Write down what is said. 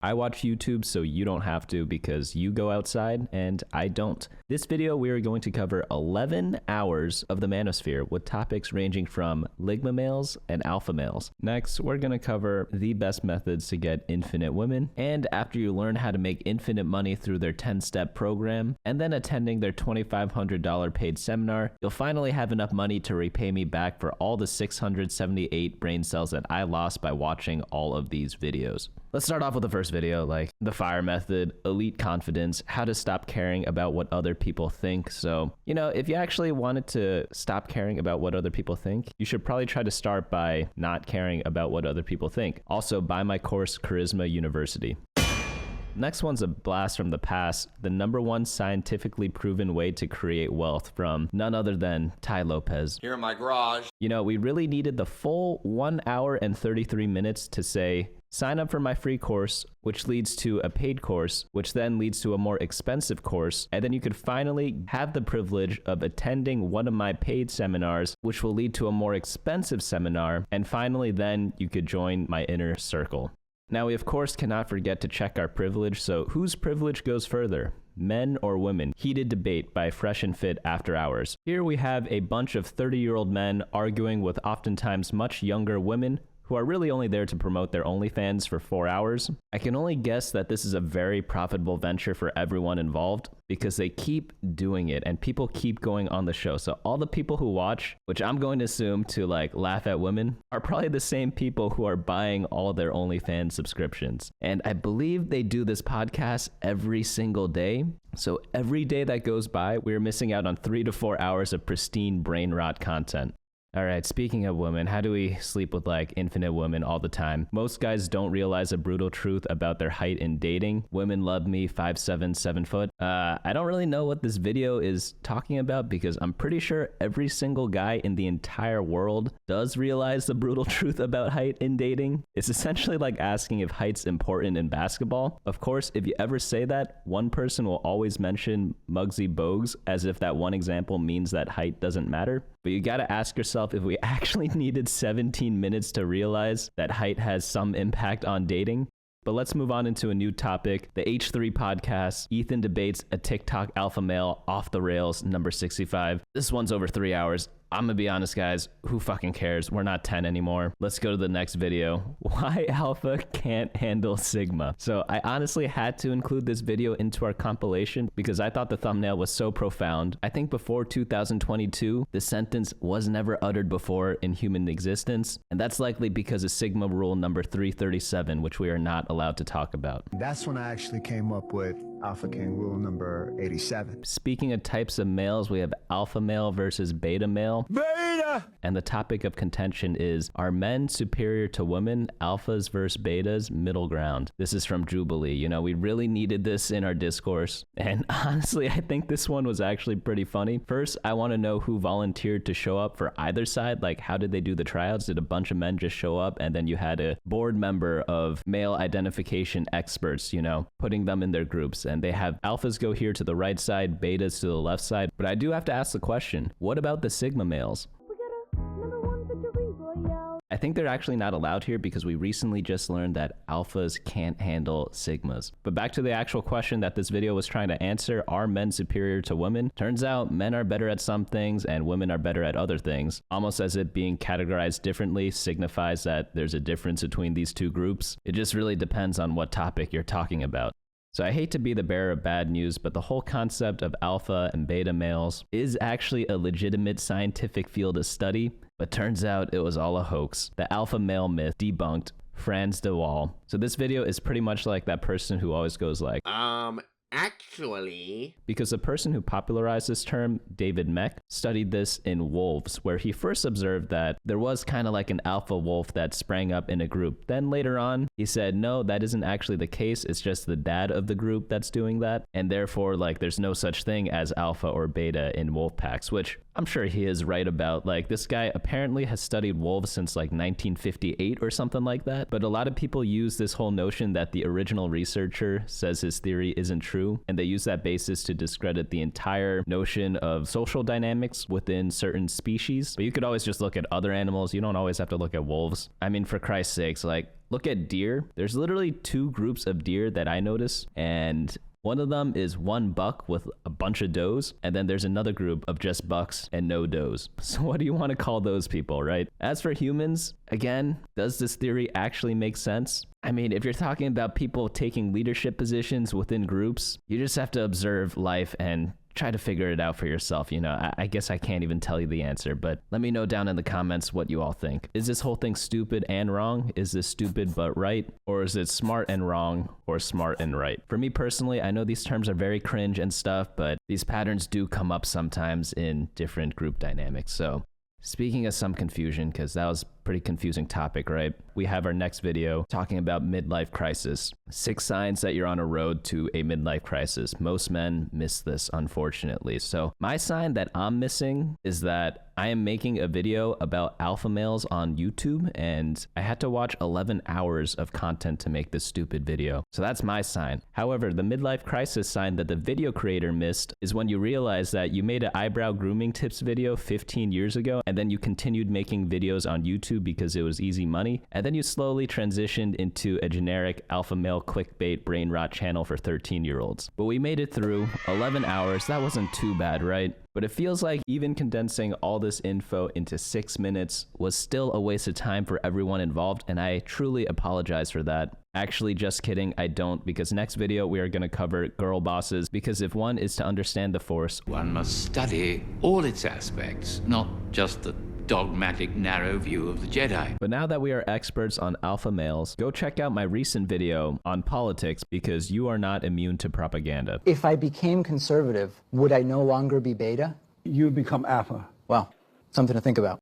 I watch YouTube so you don't have to because you go outside and I don't. This video, we are going to cover 11 hours of the manosphere with topics ranging from ligma males and alpha males. Next, we're going to cover the best methods to get infinite women. And after you learn how to make infinite money through their 10-step program and then attending their $2,500 paid seminar, you'll finally have enough money to repay me back for all the 678 brain cells that I lost by watching all of these videos. Let's start off with the first video, like the FIRE method, elite confidence, how to stop caring about what other people think. So, you know, if you actually wanted to stop caring about what other people think, you should probably try to start by not caring about what other people think. Also, buy my course, Charisma University. Next one's a blast from the past, the #1 scientifically proven way to create wealth from none other than Tai Lopez. Here in my garage. You know, we really needed the full 1 hour and 33 minutes to say, sign up for my free course, which leads to a paid course, which then leads to a more expensive course. And then you could finally have the privilege of attending one of my paid seminars, which will lead to a more expensive seminar. And finally, then you could join my inner circle. Now, we of course cannot forget to check our privilege. So whose privilege goes further? Men or women? Heated debate by Fresh and Fit After Hours. Here we have a bunch of 30-year-old men arguing with oftentimes much younger women who are really only there to promote their OnlyFans for 4 hours. I can only guess that this is a very profitable venture for everyone involved because they keep doing it and people keep going on the show. So all the people who watch, which I'm going to assume to like laugh at women, are probably the same people who are buying all their OnlyFans subscriptions. And I believe they do this podcast every single day. So every day that goes by, we're missing out on 3 to 4 hours of pristine brain rot content. All right, speaking of women, how do we sleep with like infinite women all the time? Most guys don't realize a brutal truth about their height in dating. Women love me 5'7", 7 foot. I don't really know what this video is talking about because I'm pretty sure every single guy in the entire world does realize the brutal truth about height in dating. It's essentially like asking if height's important in basketball. Of course, if you ever say that, one person will always mention Muggsy Bogues as if that one example means that height doesn't matter. But you gotta ask yourself if we actually needed 17 minutes to realize that height has some impact on dating. But let's move on into a new topic. The H3 podcast, Ethan debates a TikTok alpha male off the rails, number 65. This one's over 3 hours. I'm gonna be honest, guys, who fucking cares? We're not 10 anymore. Let's go to the next video. Why alpha can't handle sigma. So I honestly had to include this video into our compilation because I thought the thumbnail was so profound. I think before 2022, the sentence was never uttered before in human existence. And that's likely because of sigma rule number 337, which we are not allowed to talk about. That's when I actually came up with Alpha King rule number 87. Speaking of types of males, we have alpha male versus beta male. Beta! And the topic of contention is, are men superior to women? Alphas versus betas, middle ground. This is from Jubilee. You know, we really needed this in our discourse. And honestly, I think this one was actually pretty funny. First, I want to know who volunteered to show up for either side. Like, how did they do the tryouts? Did a bunch of men just show up and then you had a board member of male identification experts, you know, putting them in their groups? And they have alphas go here to the right side, betas to the left side. But I do have to ask the question, what about the sigma males? We got a #1 victory royale. I think they're actually not allowed here because we recently just learned that alphas can't handle sigmas. But back to the actual question that this video was trying to answer, are men superior to women? Turns out men are better at some things and women are better at other things. Almost as if being categorized differently signifies that there's a difference between these two groups. It just really depends on what topic you're talking about. So I hate to be the bearer of bad news, but the whole concept of alpha and beta males is actually a legitimate scientific field of study, but turns out it was all a hoax. The alpha male myth debunked. Frans de Waal. So this video is pretty much like that person who always goes like, Actually, because the person who popularized this term, David Mech, studied this in wolves, where he first observed that there was kind of like an alpha wolf that sprang up in a group. Then later on, he said, no, that isn't actually the case. It's just the dad of the group that's doing that. And therefore, like, there's no such thing as alpha or beta in wolf packs, which I'm sure he is right about, like, this guy apparently has studied wolves since like 1958 or something like that. But a lot of people use this whole notion that the original researcher says his theory isn't true, and they use that basis to discredit the entire notion of social dynamics within certain species. But you could always just look at other animals. You don't always have to look at wolves. I mean, for Christ's sakes, like, look at deer. There's literally two groups of deer that I notice, and one of them is one buck with a bunch of does, and then there's another group of just bucks and no does. So what do you want to call those people, right? As for humans, again, does this theory actually make sense? I mean, if you're talking about people taking leadership positions within groups, you just have to observe life and try to figure it out for yourself. You know, I guess I can't even tell you the answer, but let me know down in the comments what you all think. Is this whole thing stupid and wrong? Is this stupid but right? Or is it smart and wrong or smart and right? For me personally, I know these terms are very cringe and stuff, but these patterns do come up sometimes in different group dynamics. So speaking of some confusion, because that was a pretty confusing topic, right? We have our next video talking about midlife crisis. 6 signs that you're on a road to a midlife crisis. Most men miss this, unfortunately. So my sign that I'm missing is that I am making a video about alpha males on YouTube, and I had to watch 11 hours of content to make this stupid video. So that's my sign. However, the midlife crisis sign that the video creator missed is when you realize that you made an eyebrow grooming tips video 15 years ago, and then you continued making videos on YouTube because it was easy money, and then you slowly transitioned into a generic alpha male clickbait brain rot channel for 13-year-olds. But we made it through 11 hours. That wasn't too bad, right? But it feels like even condensing all this info into 6 minutes was still a waste of time for everyone involved, and I truly apologize for that. Actually, just kidding, I don't, because next video we are going to cover girl bosses, because if one is to understand the Force, one must study all its aspects, not just the dogmatic, narrow view of the Jedi. But now that we are experts on alpha males, go check out my recent video on politics, because you are not immune to propaganda. If I became conservative, would I no longer be beta? You become alpha. Well, something to think about.